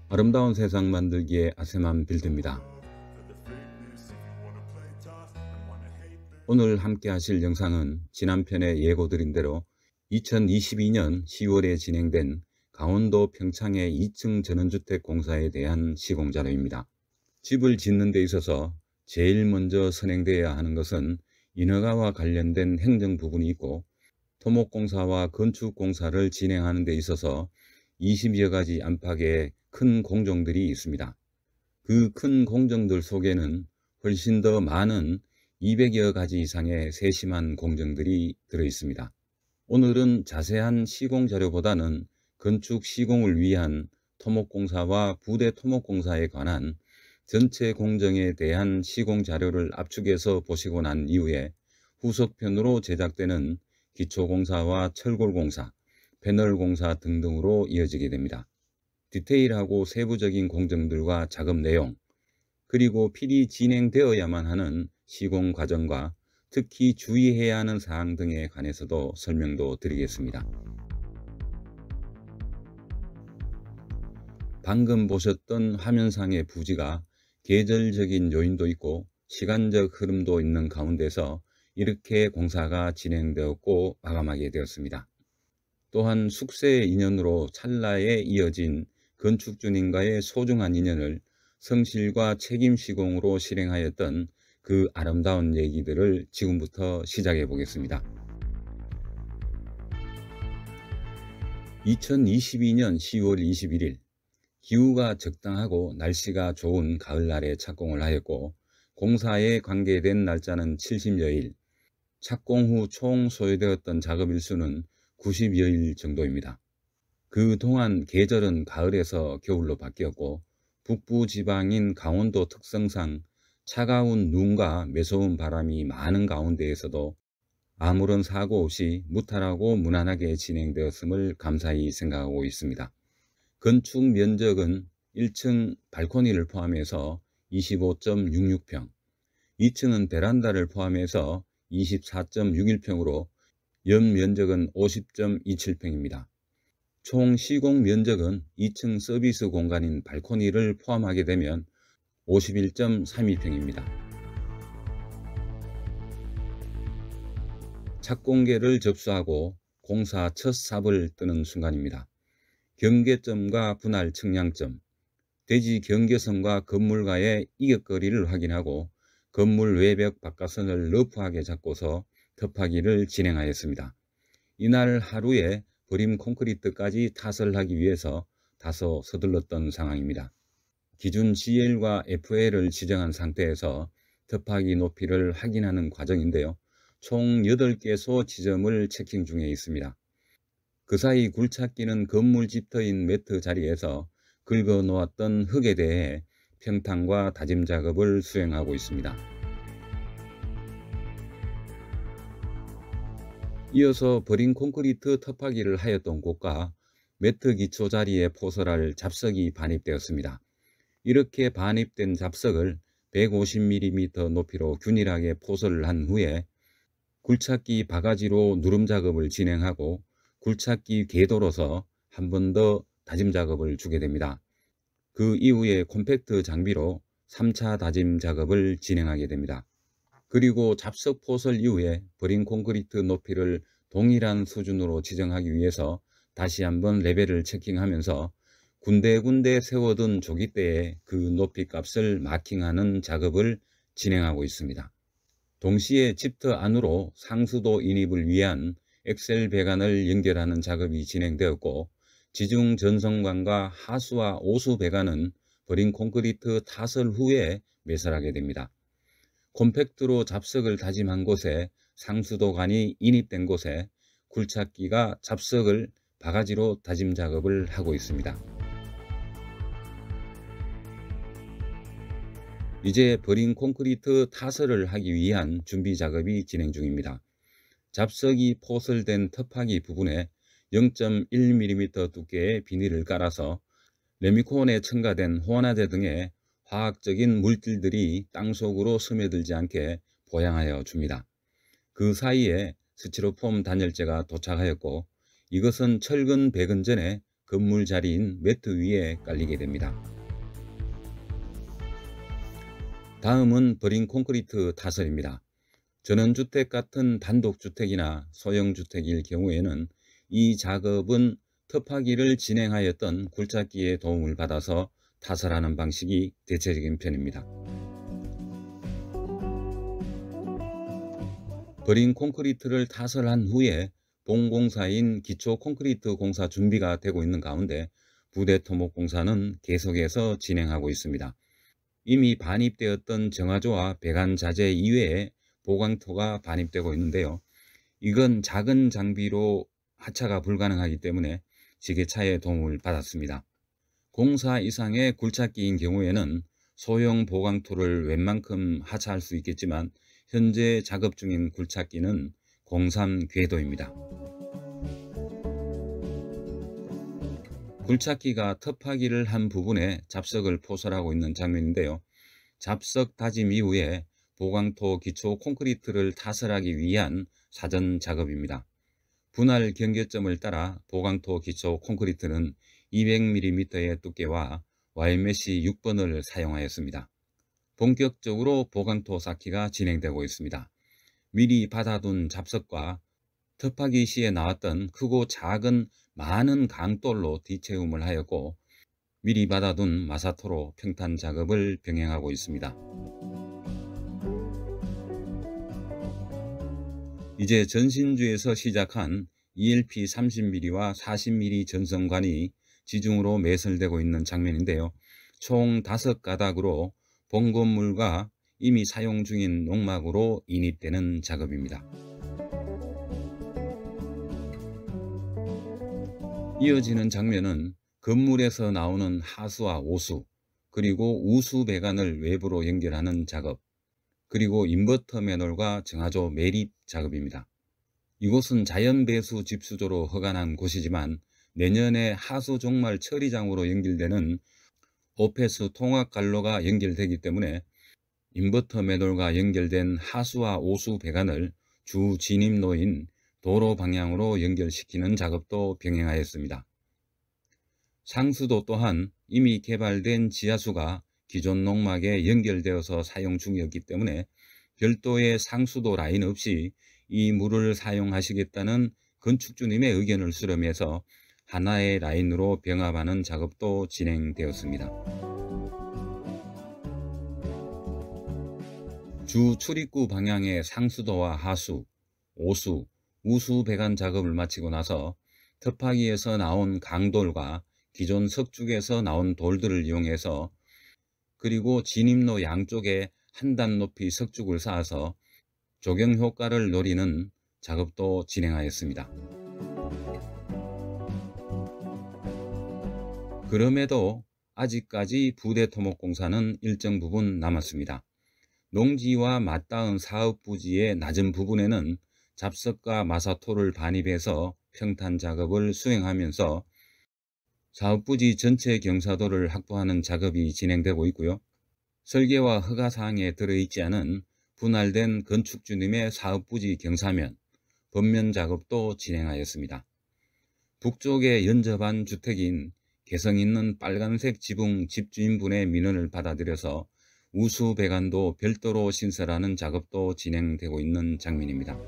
아름다운 세상 만들기의 아세만 빌드입니다. 오늘 함께 하실 영상은 지난 편에 예고드린 대로 2022년 10월에 진행된 강원도 평창의 2층 전원주택 공사에 대한 시공자료입니다. 집을 짓는 데 있어서 제일 먼저 선행되어야 하는 것은 인허가와 관련된 행정 부분이 있고, 토목공사와 건축공사를 진행하는 데 있어서 20여 가지 안팎의 큰 공정들이 있습니다. 그 큰 공정들 속에는 훨씬 더 많은 200여 가지 이상의 세심한 공정들이 들어 있습니다. 오늘은 자세한 시공자료보다는 건축 시공을 위한 토목공사와 부대 토목공사에 관한 전체 공정에 대한 시공자료를 압축해서 보시고 난 이후에 후속편으로 제작되는 기초공사와 철골공사, 패널공사 등등으로 이어지게 됩니다. 디테일하고 세부적인 공정들과 작업 내용, 그리고 필히 진행되어야만 하는 시공 과정과 특히 주의해야 하는 사항 등에 관해서도 설명도 드리겠습니다. 방금 보셨던 화면상의 부지가 계절적인 요인도 있고 시간적 흐름도 있는 가운데서 이렇게 공사가 진행되었고 마감하게 되었습니다. 또한 숙세의 인연으로 찰나에 이어진 건축주님과의 소중한 인연을 성실과 책임 시공으로 실행하였던 그 아름다운 얘기들을 지금부터 시작해 보겠습니다. 2022년 10월 21일 기후가 적당하고 날씨가 좋은 가을날에 착공을 하였고, 공사에 관계된 날짜는 70여일, 착공 후 총 소요되었던 작업 일수는 90여일 정도입니다. 그동안 계절은 가을에서 겨울로 바뀌었고, 북부 지방인 강원도 특성상 차가운 눈과 매서운 바람이 많은 가운데에서도 아무런 사고 없이 무탈하고 무난하게 진행되었음을 감사히 생각하고 있습니다. 건축 면적은 1층 발코니를 포함해서 25.66평, 2층은 베란다를 포함해서 24.61평으로 연면적은 50.27평입니다. 총 시공 면적은 2층 서비스 공간인 발코니를 포함하게 되면 51.32평입니다. 착공계를 접수하고 공사 첫 삽을 뜨는 순간입니다. 경계점과 분할 측량점, 대지 경계선과 건물과의 이격거리를 확인하고 건물 외벽 바깥선을 러프하게 잡고서 덮하기를 진행하였습니다. 이날 하루에 버림 콘크리트까지 타설하기 위해서 다소 서둘렀던 상황입니다. 기준 GL과 FL을 지정한 상태에서 덮하기 높이를 확인하는 과정인데요. 총 8개소 지점을 체킹 중에 있습니다. 그 사이 굴착기는 건물 집터인 매트 자리에서 긁어 놓았던 흙에 대해 평탄과 다짐 작업을 수행하고 있습니다. 이어서 버린 콘크리트 덮하기를 하였던 곳과 매트 기초 자리에 포설할 잡석이 반입되었습니다. 이렇게 반입된 잡석을 150mm 높이로 균일하게 포설을 한 후에 굴착기 바가지로 누름 작업을 진행하고 굴착기 궤도로서 한 번 더 다짐 작업을 주게 됩니다. 그 이후에 콤팩트 장비로 3차 다짐 작업을 진행하게 됩니다. 그리고 잡석 포설 이후에 버린 콘크리트 높이를 동일한 수준으로 지정하기 위해서 다시 한번 레벨을 체킹하면서 군데군데 세워둔 조깃대에 그 높이 값을 마킹하는 작업을 진행하고 있습니다. 동시에 집터 안으로 상수도 인입을 위한 엑셀 배관을 연결하는 작업이 진행되었고, 지중 전선관과 하수와 오수 배관은 버린 콘크리트 타설 후에 매설하게 됩니다. 콤팩트로 잡석을 다짐한 곳에 상수도관이 인입된 곳에 굴착기가 잡석을 바가지로 다짐 작업을 하고 있습니다. 이제 버린 콘크리트 타설을 하기 위한 준비 작업이 진행 중입니다. 잡석이 포설된 덮하기 부분에 0.1mm 두께의 비닐을 깔아서 레미콘에 첨가된 호환화제 등의 화학적인 물질들이 땅속으로 스며들지 않게 보양하여 줍니다. 그 사이에 스티로폼 단열재가 도착하였고, 이것은 철근 배근 전에 건물 자리인 매트 위에 깔리게 됩니다. 다음은 버린 콘크리트 타설입니다. 전원주택 같은 단독주택이나 소형주택일 경우에는 이 작업은 터파기를 진행하였던 굴착기의 도움을 받아서 타설하는 방식이 대체적인 편입니다. 버린 콘크리트를 타설한 후에 본공사인 기초 콘크리트 공사 준비가 되고 있는 가운데 부대 토목 공사는 계속해서 진행하고 있습니다. 이미 반입되었던 정화조와 배관 자재 이외에 보강토가 반입되고 있는데요. 이건 작은 장비로 하차가 불가능하기 때문에 지게차의 도움을 받았습니다. 공사 이상의 굴착기인 경우에는 소형 보강토를 웬만큼 하차할 수 있겠지만 현재 작업 중인 굴착기는 03 궤도입니다. 굴착기가 터파기를 한 부분에 잡석을 포설하고 있는 장면인데요. 잡석 다짐 이후에 보강토 기초 콘크리트를 타설하기 위한 사전 작업입니다. 분할 경계점을 따라 보강토 기초 콘크리트는 200mm의 두께와 와이메시 6번을 사용하였습니다. 본격적으로 보강토 쌓기가 진행되고 있습니다. 미리 받아둔 잡석과 터파기 시에 나왔던 크고 작은 많은 강돌로 뒤채움을 하였고 미리 받아둔 마사토로 평탄 작업을 병행하고 있습니다. 이제 전신주에서 시작한 ELP 30mm와 40mm 전선관이 지중으로 매설되고 있는 장면인데요. 총 5가닥으로 본 건물과 이미 사용 중인 농막으로 인입되는 작업입니다. 이어지는 장면은 건물에서 나오는 하수와 오수, 그리고 우수 배관을 외부로 연결하는 작업, 그리고 인버터 매놀과 정화조 매립 작업입니다. 이곳은 자연배수 집수조로 허가난 곳이지만 내년에 하수 종말 처리장으로 연결되는 오페수 통합관로가 연결되기 때문에 인버터 매놀과 연결된 하수와 오수 배관을 주 진입로인 도로 방향으로 연결시키는 작업도 병행하였습니다. 상수도 또한 이미 개발된 지하수가 기존 농막에 연결되어서 사용 중이었기 때문에 별도의 상수도 라인 없이 이 물을 사용하시겠다는 건축주님의 의견을 수렴해서 하나의 라인으로 병합하는 작업도 진행되었습니다. 주 출입구 방향의 상수도와 하수, 오수, 우수 배관 작업을 마치고 나서 터파기에서 나온 강돌과 기존 석축에서 나온 돌들을 이용해서 그리고 진입로 양쪽에 한 단 높이 석축을 쌓아서 조경 효과를 노리는 작업도 진행하였습니다. 그럼에도 아직까지 부대 토목공사는 일정 부분 남았습니다. 농지와 맞닿은 사업 부지의 낮은 부분에는 잡석과 마사토를 반입해서 평탄 작업을 수행하면서 사업부지 전체 경사도를 확보하는 작업이 진행되고 있고요. 설계와 허가사항에 들어있지 않은 분할된 건축주님의 사업부지 경사면, 법면 작업도 진행하였습니다. 북쪽에 연접한 주택인 개성 있는 빨간색 지붕 집주인분의 민원을 받아들여서 우수 배관도 별도로 신설하는 작업도 진행되고 있는 장면입니다.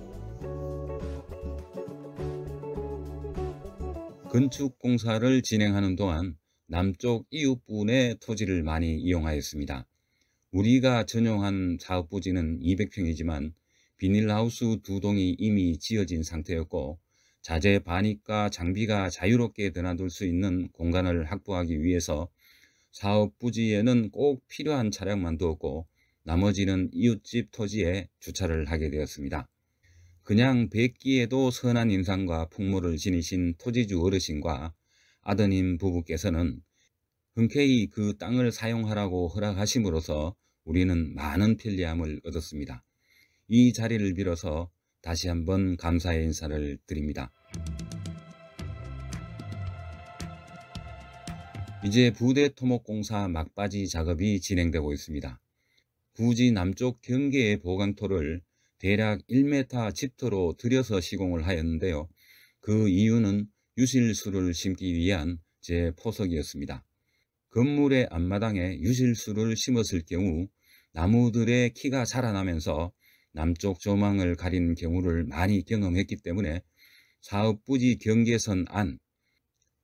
건축공사를 진행하는 동안 남쪽 이웃분의 토지를 많이 이용하였습니다. 우리가 전용한 사업부지는 200평이지만 비닐하우스 2동이 이미 지어진 상태였고 자재 반입과 장비가 자유롭게 드나들 수 있는 공간을 확보하기 위해서 사업부지에는 꼭 필요한 차량만 두었고 나머지는 이웃집 토지에 주차를 하게 되었습니다. 그냥 뵙기에도 선한 인상과 풍모를 지니신 토지주 어르신과 아드님 부부께서는 흔쾌히 그 땅을 사용하라고 허락하심으로써 우리는 많은 편리함을 얻었습니다. 이 자리를 빌어서 다시 한번 감사의 인사를 드립니다. 이제 부대 토목공사 막바지 작업이 진행되고 있습니다. 부지 남쪽 경계의 보강토를 대략 1m 집터로 들여서 시공을 하였는데요. 그 이유는 유실수를 심기 위한 제 포석이었습니다. 건물의 앞마당에 유실수를 심었을 경우 나무들의 키가 자라나면서 남쪽 조망을 가린 경우를 많이 경험했기 때문에 사업 부지 경계선 안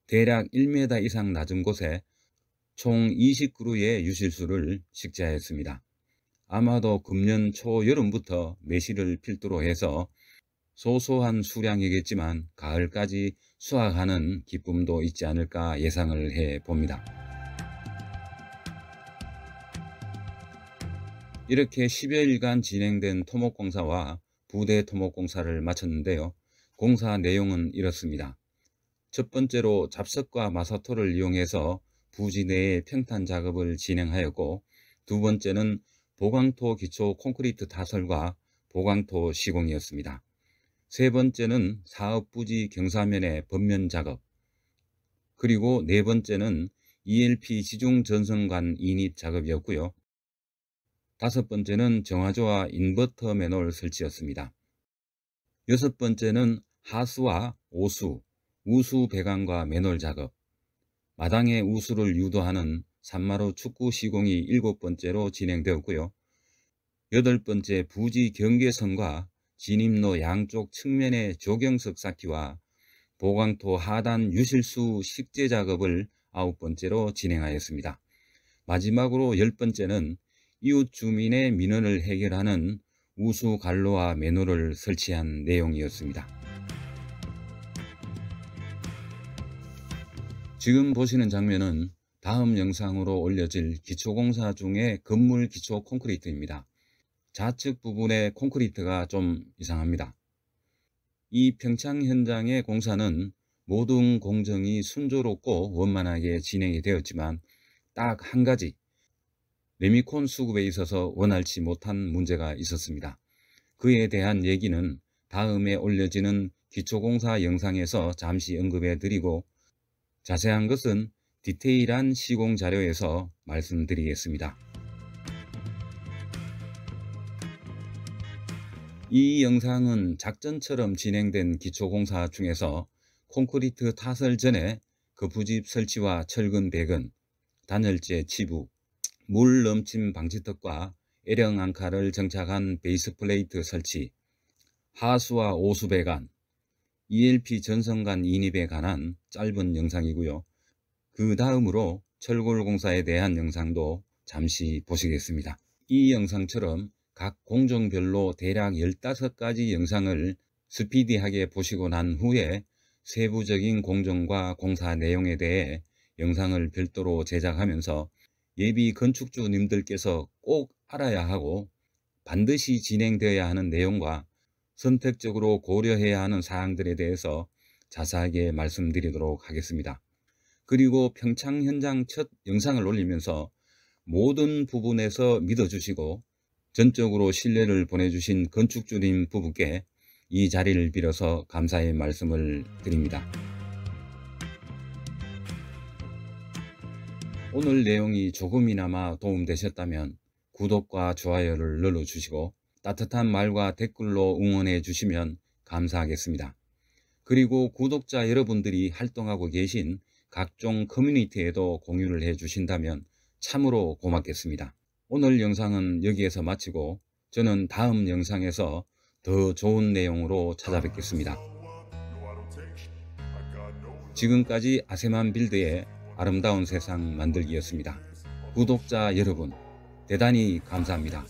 대략 1m 이상 낮은 곳에 총 20그루의 유실수를 식재하였습니다. 아마도 금년 초여름부터 매실을 필두로 해서 소소한 수량이겠지만 가을까지 수확하는 기쁨도 있지 않을까 예상을 해봅니다. 이렇게 10여일간 진행된 토목공사와 부대 토목공사를 마쳤는데요. 공사 내용은 이렇습니다. 첫 번째로 잡석과 마사토를 이용해서 부지 내에 평탄 작업을 진행하였고, 두 번째는 보강토 기초 콘크리트 타설과 보강토 시공이었습니다. 세 번째는 사업 부지 경사면의 법면 작업, 그리고 네 번째는 ELP 지중 전선관 인입 작업이었고요. 다섯 번째는 정화조와 인버터 매놀 설치였습니다. 여섯 번째는 하수와 오수, 우수 배관과 매놀 작업, 마당의 우수를 유도하는 산마루 축구 시공이 일곱 번째로 진행되었고요. 여덟 번째 부지 경계선과 진입로 양쪽 측면의 조경석 쌓기와 보강토 하단 유실수 식재 작업을 아홉 번째로 진행하였습니다. 마지막으로 열 번째는 이웃 주민의 민원을 해결하는 우수 갈로와 매놀을 설치한 내용이었습니다. 지금 보시는 장면은 다음 영상으로 올려질 기초공사 중에 건물 기초 콘크리트입니다. 좌측 부분의 콘크리트가 좀 이상합니다. 이 평창 현장의 공사는 모든 공정이 순조롭고 원만하게 진행이 되었지만 딱 한 가지, 레미콘 수급에 있어서 원활치 못한 문제가 있었습니다. 그에 대한 얘기는 다음에 올려지는 기초공사 영상에서 잠시 언급해 드리고, 자세한 것은 디테일한 시공 자료에서 말씀드리겠습니다. 이 영상은 작전처럼 진행된 기초공사 중에서 콘크리트 타설 전에 거푸집 설치와 철근 배근, 단열재 치부, 물 넘침 방지턱과 L형 앙카를 정착한 베이스 플레이트 설치, 하수와 오수 배관, ELP 전선간 인입에 관한 짧은 영상이고요. 그 다음으로 철골 공사에 대한 영상도 잠시 보시겠습니다. 이 영상처럼 각 공정별로 대략 15가지 영상을 스피디하게 보시고 난 후에 세부적인 공정과 공사 내용에 대해 영상을 별도로 제작하면서 예비 건축주님들께서 꼭 알아야 하고 반드시 진행되어야 하는 내용과 선택적으로 고려해야 하는 사항들에 대해서 자세하게 말씀드리도록 하겠습니다. 그리고 평창 현장 첫 영상을 올리면서 모든 부분에서 믿어주시고 전적으로 신뢰를 보내주신 건축주님 부부께 이 자리를 빌어서 감사의 말씀을 드립니다. 오늘 내용이 조금이나마 도움되셨다면 구독과 좋아요를 눌러주시고 따뜻한 말과 댓글로 응원해 주시면 감사하겠습니다. 그리고 구독자 여러분들이 활동하고 계신 각종 커뮤니티에도 공유를 해 주신다면 참으로 고맙겠습니다. 오늘 영상은 여기에서 마치고 저는 다음 영상에서 더 좋은 내용으로 찾아뵙겠습니다. 지금까지 아세만 빌드의 아름다운 세상 만들기였습니다. 구독자 여러분, 대단히 감사합니다.